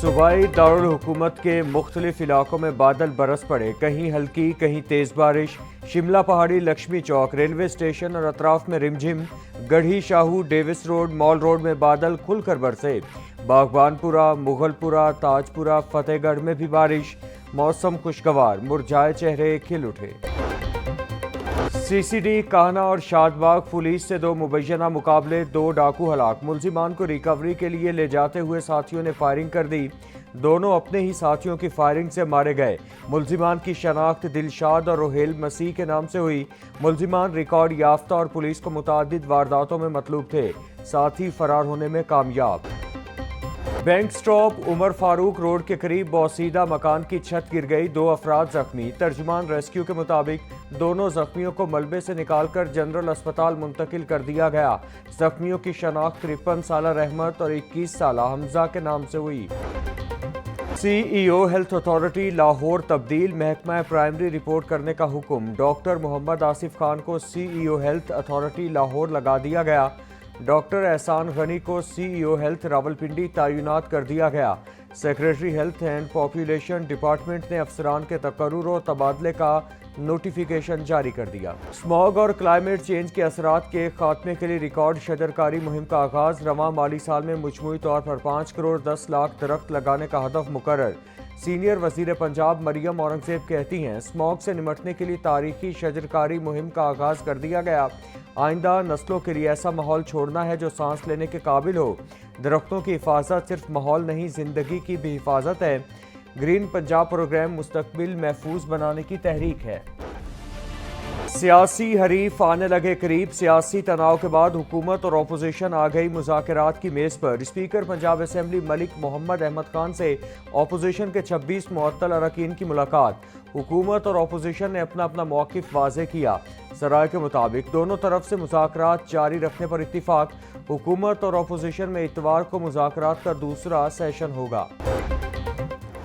صوبائی دارالحکومت کے مختلف علاقوں میں بادل برس پڑے، کہیں ہلکی کہیں تیز بارش۔ شملہ پہاڑی، لکشمی چوک، ریلوے اسٹیشن اور اطراف میں رمجھم۔ گڑھی شاہو، ڈیوس روڈ، مال روڈ میں بادل کھل کر برسے۔ باغبان پورہ، مغل پورہ، تاج پورہ، فتح گڑھ میں بھی بارش۔ موسم خوشگوار، مرجھائے چہرے کھل اٹھے۔ سی سی ڈی کاہنہ اور شاد باغ پولیس سے دو مبینہ مقابلے، 2 ڈاکو ہلاک۔ ملزمان کو ریکوری کے لیے لے جاتے ہوئے ساتھیوں نے فائرنگ کر دی، دونوں اپنے ہی ساتھیوں کی فائرنگ سے مارے گئے۔ ملزمان کی شناخت دلشاد اور روہیل مسیح کے نام سے ہوئی۔ ملزمان ریکارڈ یافتہ اور پولیس کو متعدد وارداتوں میں مطلوب تھے، ساتھی فرار ہونے میں کامیاب۔ بینک سٹاپ عمر فاروق روڈ کے قریب بوسیدہ مکان کی چھت گر گئی، 2 افراد زخمی۔ ترجمان ریسکیو کے مطابق دونوں زخمیوں کو ملبے سے نکال کر جنرل اسپتال منتقل کر دیا گیا۔ زخمیوں کی شناخت 53 سالہ رحمت اور 21 سالہ حمزہ کے نام سے ہوئی۔ سی ای او ہیلتھ اتھارٹی لاہور تبدیل، محکمہ پرائمری رپورٹ کرنے کا حکم۔ ڈاکٹر محمد آصف خان کو سی ای او ہیلتھ اتھارٹی لاہور لگا دیا گیا۔ ڈاکٹر احسان غنی کو سی ای او ہیلتھ راولپنڈی تعینات کر دیا گیا۔ Secretary health and population department نے افسران کے تقرر و تبادلے کا نوٹیفیکیشن جاری کر دیا۔ اسموگ اور کلائمیٹ چینج کے اثرات کے خاتمے کے لیے ریکارڈ شجرکاری مہم کا آغاز۔ رواں مالی سال میں مجموعی طور پر 5 کروڑ 10 لاکھ درخت لگانے کا ہدف مقرر۔ سینئر وزیر پنجاب مریم اورنگزیب کہتی ہیں، اسموگ سے نمٹنے کے لیے تاریخی شجرکاری مہم کا آغاز کر دیا گیا۔ آئندہ نسلوں کے لیے ایسا ماحول چھوڑنا ہے جو سانس لینے کے قابل ہو۔ درختوں کی حفاظت صرف ماحول نہیں، زندگی کی بھی حفاظت ہے۔ گرین پنجاب پروگرام مستقبل محفوظ بنانے کی تحریک ہے۔ سیاسی حریف آنے لگے قریب، سیاسی تناؤ کے بعد حکومت اور اپوزیشن آ گئی مذاکرات کی میز پر۔ اسپیکر پنجاب اسمبلی ملک محمد احمد خان سے اپوزیشن کے 26 معطل اراکین کی ملاقات۔ حکومت اور اپوزیشن نے اپنا اپنا موقف واضح کیا۔ ذرائع کے مطابق دونوں طرف سے مذاکرات جاری رکھنے پر اتفاق۔ حکومت اور اپوزیشن میں اتوار کو مذاکرات کا دوسرا سیشن ہوگا۔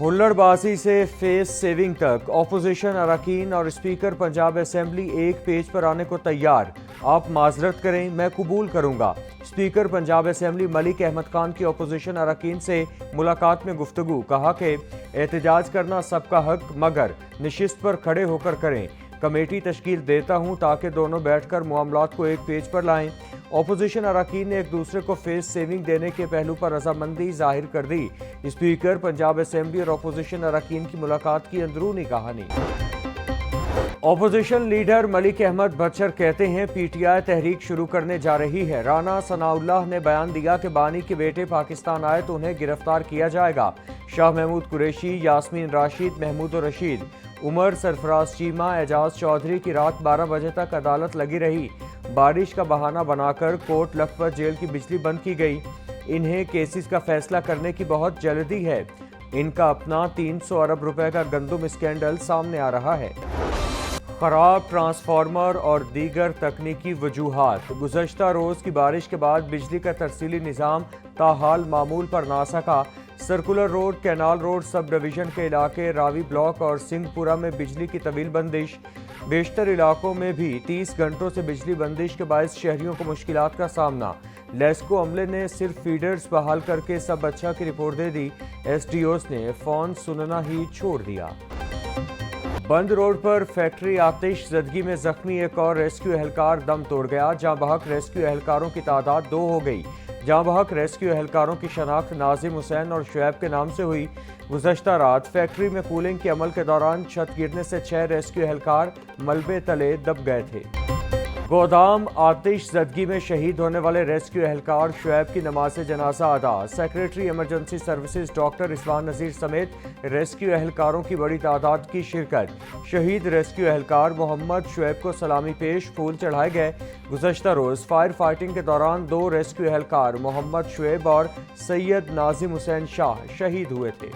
ہلڑ بازی سے فیس سیونگ تک، اپوزیشن اراکین اور اسپیکر پنجاب اسمبلی ایک پیج پر آنے کو تیار۔ آپ معذرت کریں، میں قبول کروں گا۔ اسپیکر پنجاب اسمبلی ملک احمد خان کی اپوزیشن اراکین سے ملاقات میں گفتگو، کہا کہ احتجاج کرنا سب کا حق، مگر نشست پر کھڑے ہو کر کریں۔ کمیٹی تشکیل دیتا ہوں تاکہ دونوں بیٹھ کر معاملات کو ایک پیج پر لائیں۔ اپوزیشن اراکین نے ایک دوسرے کو فیس سیونگ دینے کے پہلو پر رضامندی ظاہر کر دی۔ اسپیکر پنجاب اسمبلی اور اپوزیشن اراکین کی ملاقات کی اندرونی کہانی۔ Opposition leader Malik Ahmad Butcher کہتے ہیں، پی ٹی آئی تحریک شروع کرنے جا رہی ہے۔ رانا ثناء اللہ نے بیان دیا کہ بانی کے بیٹے پاکستان آئے تو انہیں گرفتار کیا جائے گا۔ شاہ محمود قریشی، یاسمین راشد، محمود رشید، عمر سرفراز چیمہ، اعجاز چودھری کی رات 12 بجے تک عدالت لگی رہی۔ بارش کا بہانہ بنا کر کوٹ لکھپت جیل کی بجلی بند کی گئی۔ انہیں کیسز کا فیصلہ کرنے کی بہت جلدی ہے۔ ان کا اپنا 300 ارب روپے کا گندم اسکینڈل سامنے آ رہا ہے۔ خراب ٹرانسفارمر اور دیگر تکنیکی وجوہات۔ گزشتہ روز کی بارش کے بعد بجلی کا ترسیلی نظام تاحال معمول پر نہ سکا۔ سرکولر روڈ، کینال روڈ سب ڈویژن کے علاقے، راوی بلاک اور سنگھ پورہ میں بجلی کی طویل بندش۔ بیشتر علاقوں میں بھی 30 گھنٹوں سے بجلی بندش کے باعث شہریوں کو مشکلات کا سامنا۔ لیسکو عملے نے صرف فیڈرز بحال کر کے سب اچھا کی رپورٹ دے دی۔ ایس ڈی اوز نے فون سننا ہی چھوڑ دیا۔ بند روڈ پر فیکٹری آتش زدگی میں زخمی ایک اور ریسکیو اہلکار دم توڑ گیا۔ جاں بحق ریسکیو اہلکاروں کی تعداد 2 ہو گئی۔ جاں بحق ریسکیو اہلکاروں کی شناخت ناظم حسین اور شعیب کے نام سے ہوئی۔ گزشتہ رات فیکٹری میں کولنگ کے عمل کے دوران چھت گرنے سے 6 ریسکیو اہلکار ملبے تلے دب گئے تھے۔ گودام آتش زدگی میں شہید ہونے والے ریسکیو اہلکار شعیب کی نماز جنازہ ادا۔ سیکریٹری ایمرجنسی سروسز ڈاکٹر رضوان نذیر سمیت ریسکیو اہلکاروں کی بڑی تعداد کی شرکت۔ شہید ریسکیو اہلکار محمد شعیب کو سلامی پیش، پھول چڑھائے گئے۔ گزشتہ روز فائر فائٹنگ کے دوران 2 ریسکیو اہلکار محمد شعیب اور سید ناظم حسین شاہ شہید ہوئے تھے۔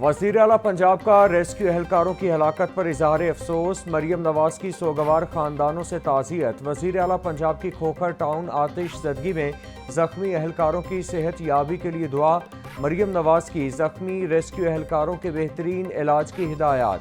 وزیر اعلیٰ پنجاب کا ریسکیو اہلکاروں کی ہلاکت پر اظہار افسوس۔ مریم نواز کی سوگوار خاندانوں سے تعزیت۔ وزیر اعلیٰ پنجاب کی کھوکھر ٹاؤن آتش زدگی میں زخمی اہلکاروں کی صحت یابی کے لیے دعا۔ مریم نواز کی زخمی ریسکیو اہلکاروں کے بہترین علاج کی ہدایات۔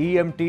EMT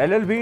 LLB